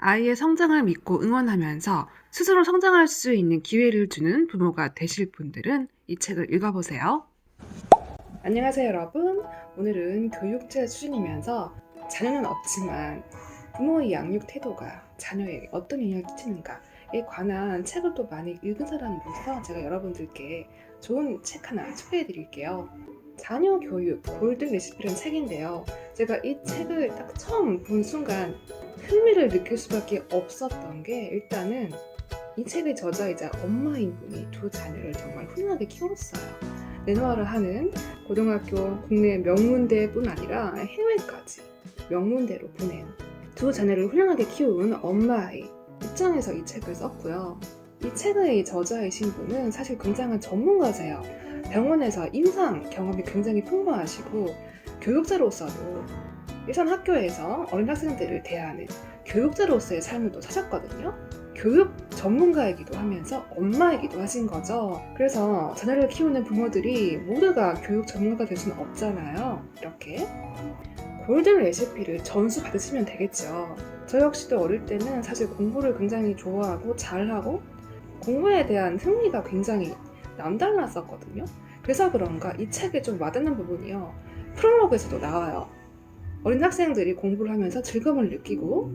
아이의 성장을 믿고 응원하면서 스스로 성장할 수 있는 기회를 주는 부모가 되실 분들은 이 책을 읽어보세요. 안녕하세요 여러분. 오늘은 교육제 수준이면서 자녀는 없지만 부모의 양육 태도가 자녀에게 어떤 영향을 끼치는가에 관한 책을 또 많이 읽은 사람으로서 제가 여러분들께 좋은 책 하나 소개해 드릴게요. 자녀 교육 골든 레시피라는 책인데요. 제가 이 책을 딱 처음 본 순간 흥미를 느낄 수밖에 없었던 게, 일단은 이 책의 저자이자 엄마인 분이 두 자녀를 정말 훌륭하게 키웠어요. 내노아를 하는 고등학교 국내 명문대뿐 아니라 해외까지 명문대로 보낸 두 자녀를 훌륭하게 키운 엄마의 입장에서 이 책을 썼고요. 이 책의 저자이신 분은 사실 굉장한 전문가세요. 병원에서 임상 경험이 굉장히 풍부하시고, 교육자로서도 일선 학교에서 어린 학생들을 대하는 교육자로서의 삶을 또 사셨거든요. 교육 전문가이기도 하면서 엄마이기도 하신 거죠. 그래서 자녀를 키우는 부모들이 모두가 교육 전문가가 될 수는 없잖아요. 이렇게 골든 레시피를 전수 받으시면 되겠죠. 저 역시도 어릴 때는 사실 공부를 굉장히 좋아하고 잘하고 공부에 대한 흥미가 굉장히 남달랐었거든요. 그래서 그런가 이 책에 좀 와닿는 부분이요, 프롤로그에서도 나와요. 어린 학생들이 공부를 하면서 즐거움을 느끼고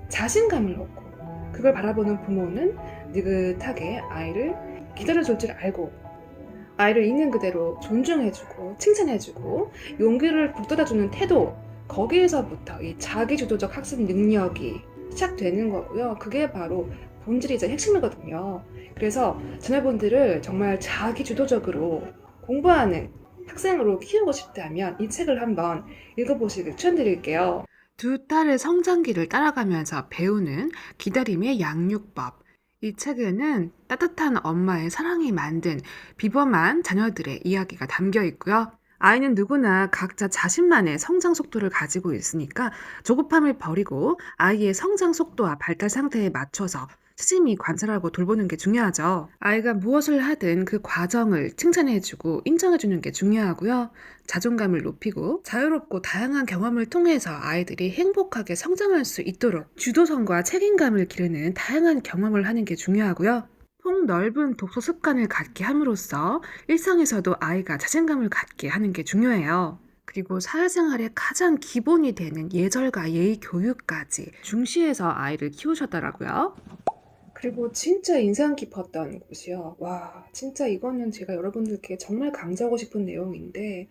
자신감을 얻고, 그걸 바라보는 부모는 느긋하게 아이를 기다려줄 줄 알고, 아이를 있는 그대로 존중해주고 칭찬해주고 용기를 북돋아주는 태도, 거기에서부터 이 자기주도적 학습 능력이 시작되는 거고요. 그게 바로 본질이자 핵심이거든요. 그래서 자녀분들을 정말 자기주도적으로 공부하는 학생으로 키우고 싶다면 이 책을 한번 읽어보시길 추천드릴게요. 두 딸의 성장기를 따라가면서 배우는 기다림의 양육법. 이 책에는 따뜻한 엄마의 사랑이 만든 비범한 자녀들의 이야기가 담겨 있고요. 아이는 누구나 각자 자신만의 성장 속도를 가지고 있으니까 조급함을 버리고 아이의 성장 속도와 발달 상태에 맞춰서 스스로 관찰하고 돌보는 게 중요하죠. 아이가 무엇을 하든 그 과정을 칭찬해주고 인정해주는 게 중요하고요. 자존감을 높이고 자유롭고 다양한 경험을 통해서 아이들이 행복하게 성장할 수 있도록 주도성과 책임감을 기르는 다양한 경험을 하는 게 중요하고요. 폭넓은 독서 습관을 갖게 함으로써 일상에서도 아이가 자신감을 갖게 하는 게 중요해요. 그리고 사회생활의 가장 기본이 되는 예절과 예의 교육까지 중시해서 아이를 키우셨더라고요. 그리고 진짜 인상 깊었던 곳이요. 와, 진짜 이거는 제가 여러분들께 정말 강조하고 싶은 내용인데,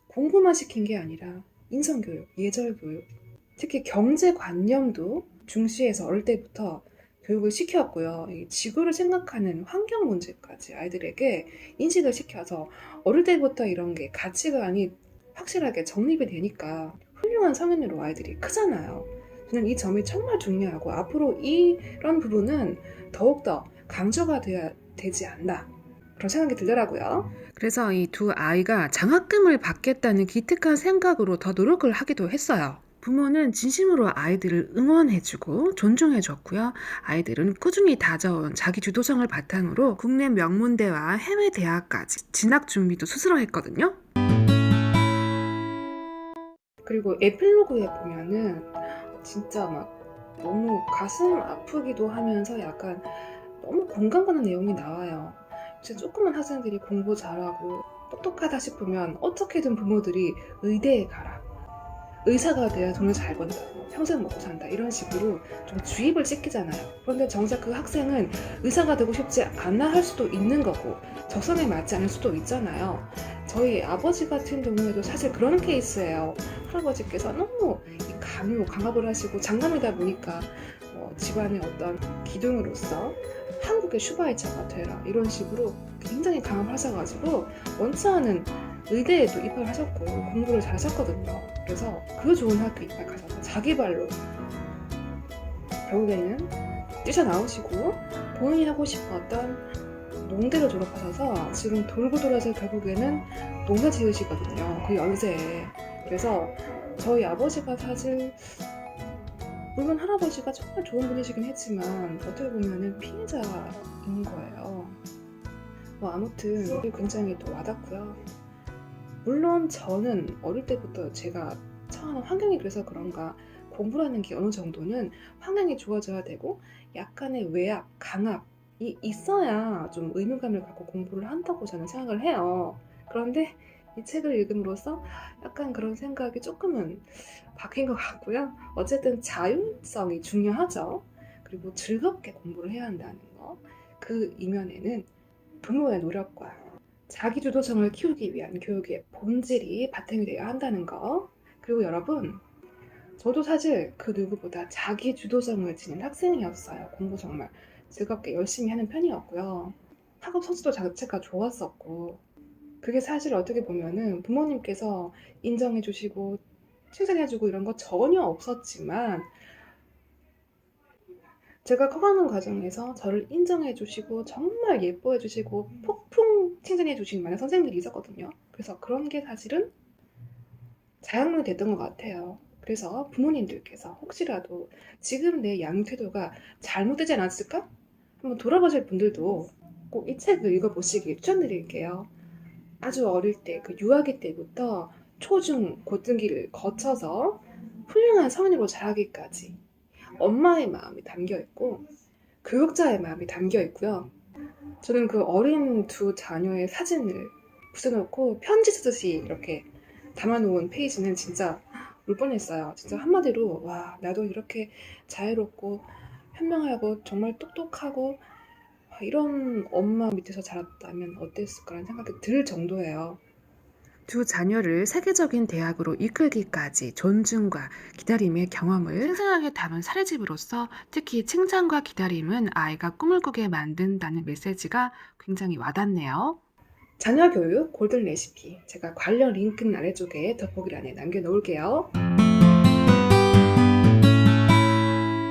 공부만 시킨 게 아니라 인성교육, 예절교육, 특히 경제관념도 중시해서 어릴 때부터 교육을 시켰고요. 이 지구를 생각하는 환경 문제까지 아이들에게 인식을 시켜서 어릴 때부터 이런 게 가치관이 확실하게 정립이 되니까 훌륭한 성인으로 아이들이 크잖아요. 저는 이 점이 정말 중요하고 앞으로 이런 부분은 더욱더 강조가 돼야 되지 않나, 그런 생각이 들더라고요. 그래서 이 두 아이가 장학금을 받겠다는 기특한 생각으로 더 노력을 하기도 했어요. 부모는 진심으로 아이들을 응원해주고 존중해줬고요. 아이들은 꾸준히 다져온 자기 주도성을 바탕으로 국내 명문대와 해외 대학까지 진학 준비도 스스로 했거든요. 그리고 에필로그에 보면은 진짜 막 너무 가슴 아프기도 하면서 약간 너무 공감 가는 내용이 나와요. 진짜 조그만 학생들이 공부 잘하고 똑똑하다 싶으면 어떻게든 부모들이 의대에 가라, 의사가 돼야 돈을 잘 번다, 평생 먹고 산다, 이런 식으로 좀 주입을 시키잖아요. 그런데 정작 그 학생은 의사가 되고 싶지 않아 할 수도 있는 거고 적성에 맞지 않을 수도 있잖아요. 저희 아버지 같은 경우에도 사실 그런 케이스예요. 할아버지께서 너무 이 강압을 하시고 장남이다 보니까 집안의 어떤 기둥으로서 한국의 슈바이처가 되라, 이런 식으로 굉장히 강압하셔가지고 원치 않은 의대에도 입학을 하셨고 공부를 잘 하셨거든요. 그래서 그 좋은 학교 입학하셔서 자기 발로 결국에는 뛰쳐나오시고 본인이 하고 싶었던 농대를 졸업하셔서 지금 돌고 돌아서 결국에는 농사 지으시거든요, 그 연세에. 그래서 저희 아버지가 사실, 물론 할아버지가 정말 좋은 분이시긴 했지만 어떻게 보면은 피해자인 거예요. 아무튼 굉장히 또 와닿고요. 물론 저는 어릴 때부터 제가 처한 환경이 그래서 그런가 공부라는 게 어느 정도는 환경이 좋아져야 되고 약간의 외압, 강압이 있어야 좀 의무감을 갖고 공부를 한다고 저는 생각을 해요. 그런데 이 책을 읽음으로써 약간 그런 생각이 조금은 바뀐 것 같고요. 어쨌든 자율성이 중요하죠. 그리고 즐겁게 공부를 해야 한다는 거. 그 이면에는 부모의 노력과 자기주도성을 키우기 위한 교육의 본질이 바탕이 되어야 한다는 거. 그리고 여러분, 저도 사실 그 누구보다 자기주도성을 지닌 학생이었어요. 공부 정말 즐겁게 열심히 하는 편이었고요. 학업 성적도 자체가 좋았었고, 그게 사실 어떻게 보면은 부모님께서 인정해주시고 칭찬해주고 이런 거 전혀 없었지만, 제가 커가는 과정에서 저를 인정해주시고 정말 예뻐해주시고 폭풍 칭찬해주신 많은 선생님들이 있었거든요. 그래서 그런 게 사실은 자양분이 됐던 것 같아요. 그래서 부모님들께서 혹시라도 지금 내 양육 태도가 잘못되지 않았을까? 한번 돌아보실 분들도 꼭 이 책을 읽어보시길 추천드릴게요. 아주 어릴 때, 그 유아기 때부터 초중 고등기를 거쳐서 훌륭한 성인으로 자라기까지 엄마의 마음이 담겨 있고 교육자의 마음이 담겨 있고요. 저는 그 어린 두 자녀의 사진을 붙여놓고 편지 쓰듯이 이렇게 담아놓은 페이지는 진짜 울 뻔했어요. 진짜 한마디로 와, 나도 이렇게 자유롭고 현명하고 정말 똑똑하고 이런 엄마 밑에서 자랐다면 어땠을까라는 생각이 들 정도예요. 두 자녀를 세계적인 대학으로 이끌기까지 존중과 기다림의 경험을 생생하게 담은 사례집으로서 특히 칭찬과 기다림은 아이가 꿈을 꾸게 만든다는 메시지가 굉장히 와닿네요. 자녀 교육 골든 레시피, 제가 관련 링크는 아래쪽에 덧보기란에 남겨놓을게요.